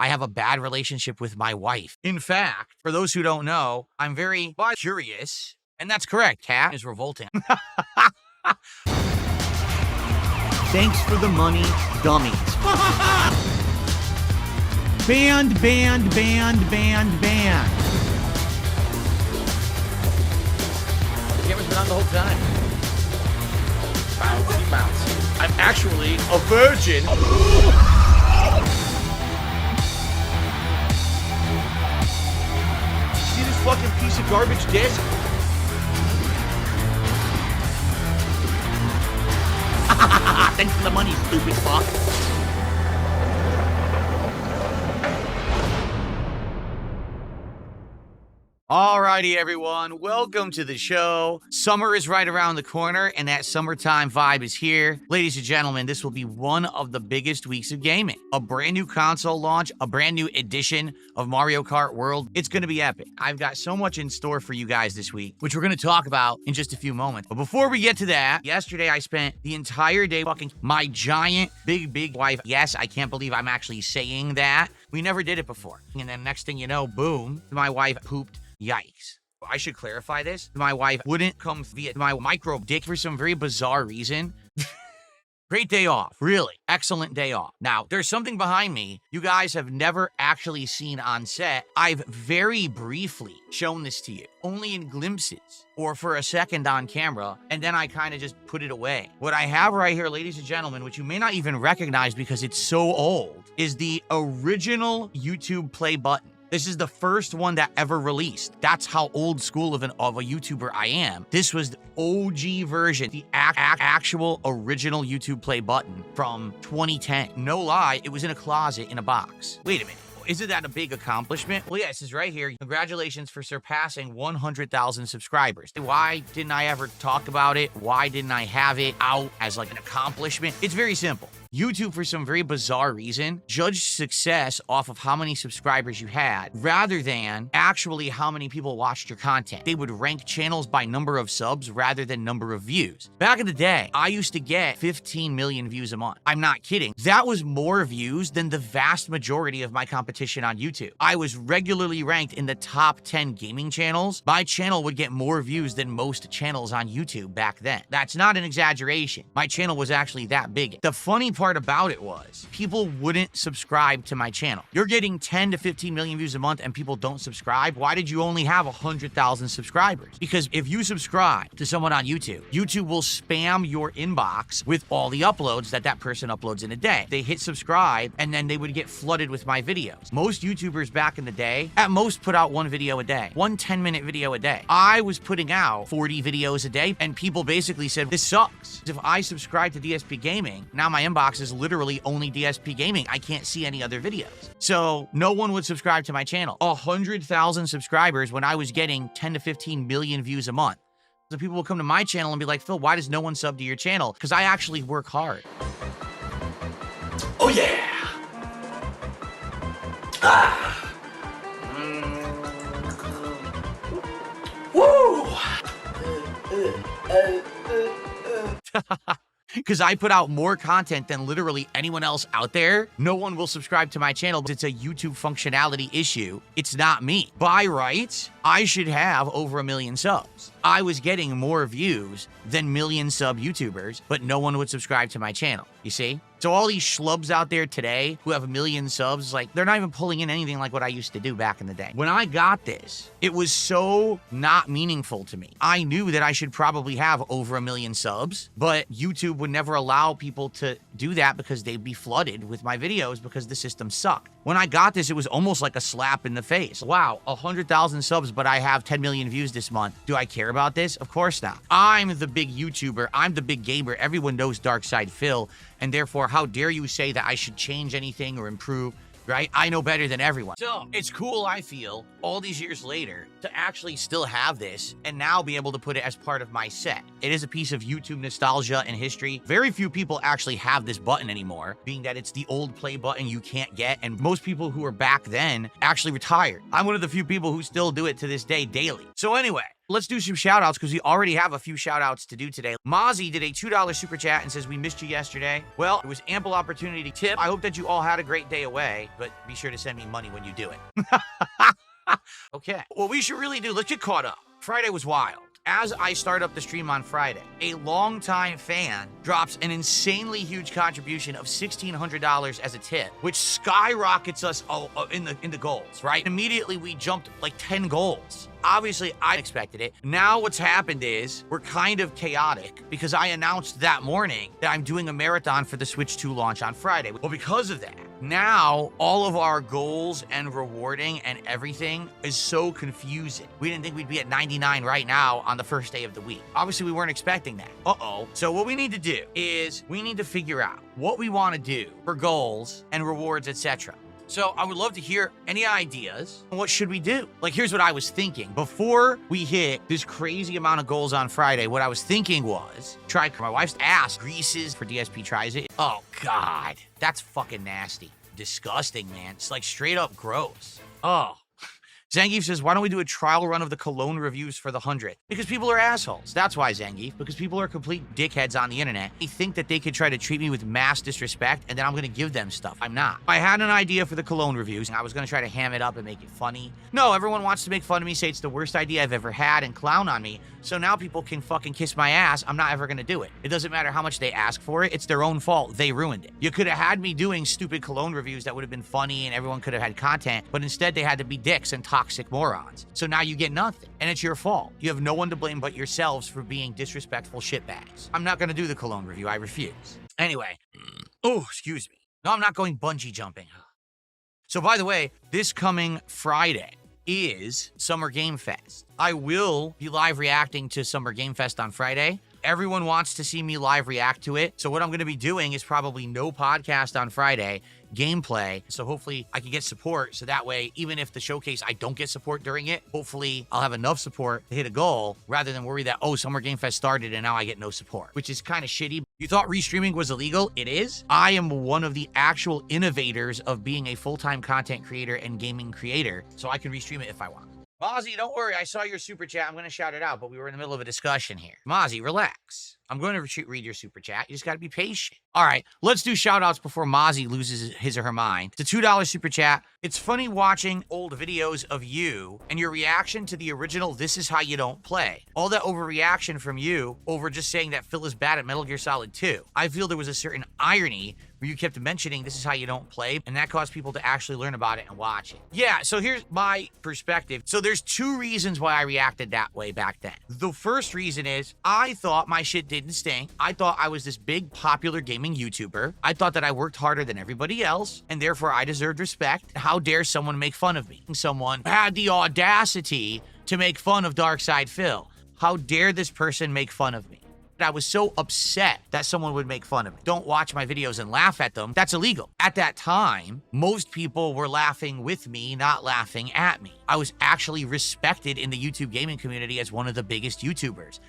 I have a bad relationship with my wife. In fact, for those who don't know, I'm very curious, and that's correct. Cat is revolting. Thanks for the money, dummies. Banned. The camera's been on the whole time. Bouncy. I'm actually a virgin. See this fucking piece of garbage disc? Thanks for the money, stupid fuck. Alrighty, everyone. Welcome to the show. Summer is right around the corner, and that summertime vibe is here. Ladies and gentlemen, this will be one of the biggest weeks of gaming. A brand new console launch, a brand new edition of Mario Kart World. It's going to be epic. I've got so much in store for you guys this week, which we're going to talk about in just a few moments. But before we get to that, yesterday I spent the entire day fucking my giant, big wife. Yes, I can't believe I'm actually saying that. We never did it before. And then next thing you know, boom, my wife pooped. Yikes. I should clarify this. My wife wouldn't come via my micro dick for some very bizarre reason. Great day off. Really. Excellent day off. Now, there's something behind me you guys have never actually seen on set. I've very briefly shown this to you, only in glimpses or for a second on camera, and then I kind of just put it away. What I have right here, ladies and gentlemen, which you may not even recognize because it's so old, is the original YouTube play button. This is the first one that ever released. That's how old school of a YouTuber I am. This was the OG version, the actual original YouTube play button from 2010. No lie, it was in a closet in a box. Wait a minute. Isn't that a big accomplishment? Well, yes, it's right here. Congratulations for surpassing 100,000 subscribers. Why didn't I ever talk about it? Why didn't I have it out as like an accomplishment? It's very simple. YouTube, for some very bizarre reason, judged success off of how many subscribers you had rather than actually how many people watched your content. They would rank channels by number of subs rather than number of views. Back in the day, I used to get 15 million views a month. I'm not kidding. That was more views than the vast majority of my competition on YouTube. I was regularly ranked in the top 10 gaming channels. My channel would get more views than most channels on YouTube back then. That's not an exaggeration. My channel was actually that big. The funny part about it was people wouldn't subscribe to my channel. You're getting 10 to 15 million views a month and people don't subscribe. Why did you only have 100,000 subscribers? Because if you subscribe to someone on YouTube, YouTube will spam your inbox with all the uploads that person uploads in a day. They hit subscribe and then they would get flooded with my videos. Most YouTubers back in the day at most put out one video a day, one 10-minute video a day. I was putting out 40 videos a day and people basically said, this sucks. If I subscribe to DSP Gaming, now my inbox is literally only DSP Gaming. I can't see any other videos. So no one would subscribe to my channel. 100,000 subscribers when I was getting 10 to 15 million views a month. So people will come to my channel and be like, Phil, why does no one sub to your channel? Because I actually work hard. Oh yeah! Ah! Woo! Because I put out more content than literally anyone else out there. No one will subscribe to my channel. It's a YouTube functionality issue. It's not me. By rights, I should have over 1 million subs. I was getting more views than million sub YouTubers, but no one would subscribe to my channel. You see? So all these schlubs out there today who have 1 million subs, like, they're not even pulling in anything like what I used to do back in the day. When I got this, it was so not meaningful to me. I knew that I should probably have over 1 million subs, but YouTube would never allow people to do that because they'd be flooded with my videos because the system sucked. When I got this, it was almost like a slap in the face. Wow, 100,000 subs, but I have 10 million views this month. Do I care about this? Of course not. I'm the big YouTuber. I'm the big gamer. Everyone knows Darkside Phil, and therefore, how dare you say that I should change anything or improve? right? I know better than everyone. So it's cool, I feel, all these years later, to actually still have this and now be able to put it as part of my set. It is a piece of YouTube nostalgia and history. Very few people actually have this button anymore, being that it's the old play button you can't get, and most people who were back then actually retired. I'm one of the few people who still do it to this day daily. So anyway, Let's do some shout outs because we already have a few shout outs to do today. Mozzie did a $2 super chat and says, we missed you yesterday. Well, it was ample opportunity to tip. I hope that you all had a great day away, but be sure to send me money when you do it. Okay. Well, we should really do, let's get caught up. Friday was wild. As I start up the stream on Friday, a longtime fan drops an insanely huge contribution of $1,600 as a tip, which skyrockets us in the goals, right? Immediately, we jumped like 10 goals. Obviously, I expected it. Now what's happened is we're kind of chaotic because I announced that morning that I'm doing a marathon for the Switch 2 launch on Friday. Well, because of that, now all of our goals and rewarding and everything is so confusing. We didn't think we'd be at 99 right now on the first day of the week. Obviously, we weren't expecting that. So what we need to do is we need to figure out what we want to do for goals and rewards, etc. So I would love to hear any ideas. What should we do? Like, here's what I was thinking. Before we hit this crazy amount of goals on Friday, what I was thinking was try my wife's ass greases for DSP tries it. Oh, God. That's fucking nasty. Disgusting, man. It's like straight up gross. Oh. Zangief says, why don't we do a trial run of the Cologne reviews for the 100th? Because people are assholes. That's why, Zangief. Because people are complete dickheads on the internet. They think that they could try to treat me with mass disrespect, and then I'm going to give them stuff. I'm not. I had an idea for the Cologne reviews, and I was going to try to ham it up and make it funny. No, everyone wants to make fun of me, say it's the worst idea I've ever had, and clown on me. So now people can fucking kiss my ass. I'm not ever going to do it. It doesn't matter how much they ask for it. It's their own fault. They ruined it. You could have had me doing stupid Cologne reviews that would have been funny, and everyone could have had content, but instead they had to be dicks and toxic morons. So now you get nothing, and it's your fault. You have no one to blame but yourselves for being disrespectful shitbags. I'm not going to do the Cologne review. I refuse. Anyway. Oh, excuse me. No, I'm not going bungee jumping. So by the way, this coming Friday is Summer Game Fest. I will be live reacting to Summer Game Fest on Friday. Everyone wants to see me live react to it. So what I'm going to be doing is probably no podcast on Friday, gameplay. So hopefully I can get support. So that way, even if the showcase, I don't get support during it, hopefully I'll have enough support to hit a goal rather than worry that, oh, Summer Game Fest started and now I get no support, which is kind of shitty. You thought restreaming was illegal? It is. I am one of the actual innovators of being a full-time content creator and gaming creator. So I can restream it if I want. Mozzie, don't worry. I saw your super chat. I'm going to shout it out, but we were in the middle of a discussion here. Mozzie, relax. I'm going to read your super chat. You just got to be patient. All right, let's do shout outs before Mozzie loses his or her mind. It's a $2 super chat. It's funny watching old videos of you and your reaction to the original This Is How You Don't Play. All that overreaction from you over just saying that Phil is bad at Metal Gear Solid 2. I feel there was a certain irony where you kept mentioning This Is How You Don't Play, and that caused people to actually learn about it and watch it. Yeah, so here's my perspective. So there's two reasons why I reacted that way back then. The first reason is I thought my shit didn't stink. I thought I was this big popular gaming YouTuber. I thought that I worked harder than everybody else, and therefore I deserved respect. How dare someone make fun of me? Someone had the audacity to make fun of Darkside Phil. How dare this person make fun of me? I was so upset that someone would make fun of me. Don't watch my videos and laugh at them. That's illegal. At that time, most people were laughing with me, not laughing at me. I was actually respected in the YouTube gaming community as one of the biggest YouTubers.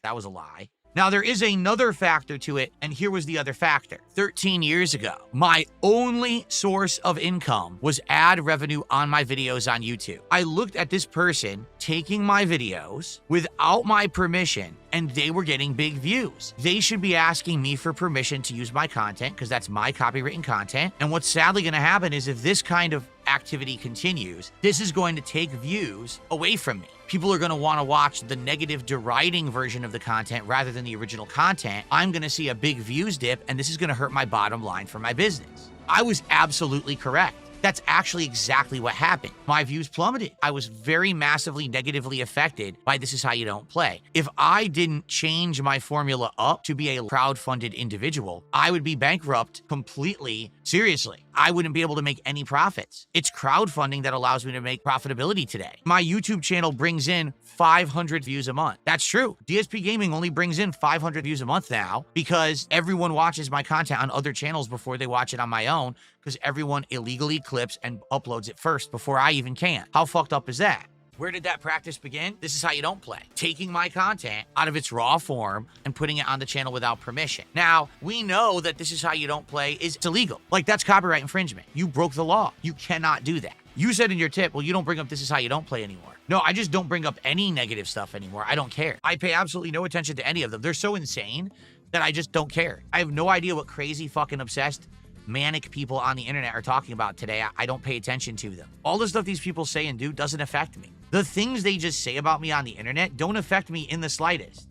That was a lie. Now, there is another factor to it, and here was the other factor. 13 years ago, my only source of income was ad revenue on my videos on YouTube. I looked at this person taking my videos without my permission, and they were getting big views. They should be asking me for permission to use my content because that's my copywritten content. And what's sadly going to happen is if this kind of activity continues, this is going to take views away from me. People are going to want to watch the negative deriding version of the content rather than the original content. I'm going to see a big views dip, and this is going to hurt my bottom line for my business. I was absolutely correct. That's actually exactly what happened. My views plummeted. I was very massively negatively affected by This Is How You Don't Play. If I didn't change my formula up to be a crowd-funded individual, I would be bankrupt completely. Seriously, I wouldn't be able to make any profits. It's crowdfunding that allows me to make profitability today. My YouTube channel brings in 500 views a month. That's true. DSP Gaming only brings in 500 views a month now because everyone watches my content on other channels before they watch it on my own, because everyone illegally clips and uploads it first before I even can. How fucked up is that? Where did that practice begin? This is how you don't play. Taking my content out of its raw form and putting it on the channel without permission. Now, we know that This Is How You Don't Play is illegal. Like, that's copyright infringement. You broke the law. You cannot do that. You said in your tip, well, you don't bring up this is how you don't play anymore. No, I just don't bring up any negative stuff anymore. I don't care. I pay absolutely no attention to any of them. They're so insane that I just don't care. I have no idea what crazy fucking obsessed manic people on the internet are talking about today. I don't pay attention to them. All the stuff these people say and do doesn't affect me. The things they just say about me on the internet don't affect me in the slightest.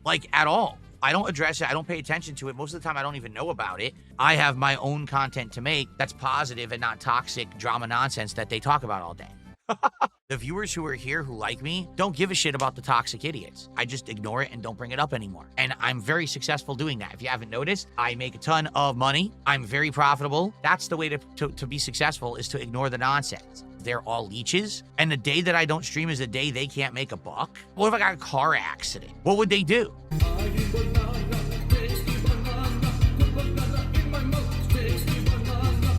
Like, at all. I don't address it. I don't pay attention to it. Most of the time, I don't even know about it. I have my own content to make that's positive and not toxic drama nonsense that they talk about all day. The viewers who are here who like me don't give a shit about the toxic idiots. I just ignore it and don't bring it up anymore. And I'm very successful doing that. If you haven't noticed, I make a ton of money. I'm very profitable. That's the way to be successful, is to ignore the nonsense. They're all leeches. And the day that I don't stream is the day they can't make a buck. What if I got a car accident? What would they do?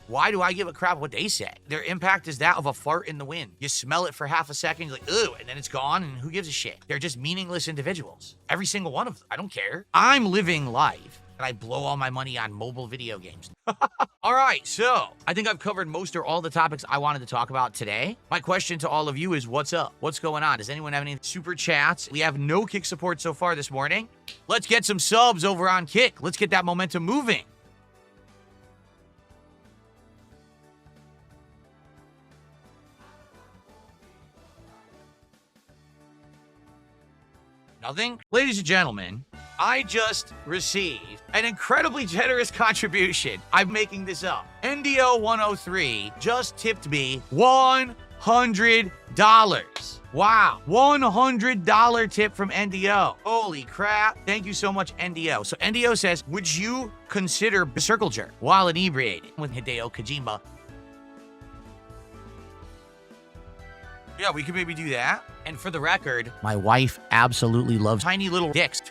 Why do I give a crap what they say? Their impact is that of a fart in the wind. You smell it for half a second, you're like, ooh, and then it's gone, and who gives a shit? They're just meaningless individuals. Every single one of them. I don't care. I'm living life, and I blow all my money on mobile video games. All right, so I think I've covered most or all the topics I wanted to talk about today. My question to all of you is, what's up? What's going on? Does anyone have any super chats? We have no Kick support so far this morning. Let's get some subs over on Kick. Let's get that momentum moving. Nothing? Ladies and gentlemen, I just received an incredibly generous contribution. I'm making this up. NDO103 just tipped me $100. Wow. $100 tip from NDO. Holy crap. Thank you so much, NDO. So NDO says, would you consider circle jerk while inebriated with Hideo Kojima? Yeah, we could maybe do that. And for the record, my wife absolutely loves tiny little dicks.